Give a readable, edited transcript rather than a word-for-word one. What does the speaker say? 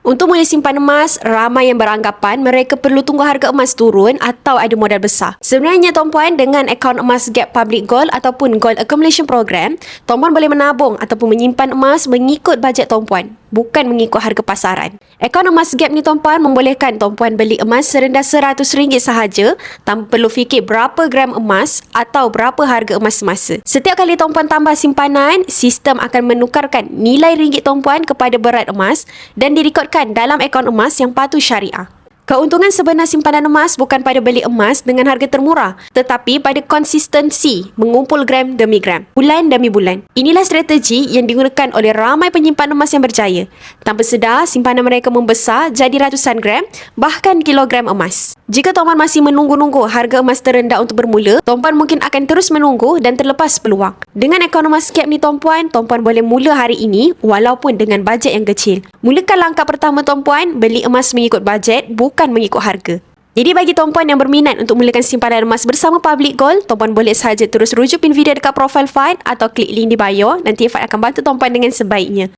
Untuk mula simpan emas, ramai yang beranggapan mereka perlu tunggu harga emas turun atau ada modal besar. Sebenarnya tuan-puan, dengan akaun emas Gap Public Gold ataupun Gold Accumulation Program, tuan-puan boleh menabung ataupun menyimpan emas mengikut bajet tuan-puan, bukan mengikut harga pasaran. Akaun emas Gap ni tuan-puan membolehkan tuan-puan beli emas serendah RM100 sahaja tanpa perlu fikir berapa gram emas atau berapa harga emas semasa. Setiap kali tuan-puan tambah simpanan, sistem akan menukarkan nilai ringgit tuan-puan kepada berat emas dan direkodkan dalam akaun emas yang patuh syariah. Keuntungan sebenar simpanan emas bukan pada beli emas dengan harga termurah, tetapi pada konsistensi mengumpul gram demi gram, bulan demi bulan. Inilah strategi yang digunakan oleh ramai penyimpan emas yang berjaya. Tanpa sedar, simpanan mereka membesar jadi ratusan gram, bahkan kilogram emas. Jika tuan-puan masih menunggu-nunggu harga emas terendah untuk bermula, tuan-puan mungkin akan terus menunggu dan terlepas peluang. Dengan akaun emas Gap ni tuan-puan boleh mula hari ini walaupun dengan bajet yang kecil. Mulakan langkah pertama tuan-puan, beli emas mengikut bajet, bukan mengikut harga. Jadi bagi tuan-puan yang berminat untuk mulakan simpanan emas bersama Public Gold, tuan-puan boleh sahaja terus rujuk pin video dekat profile Fad atau klik link di bio. Nanti Fad akan bantu tuan-puan dengan sebaiknya.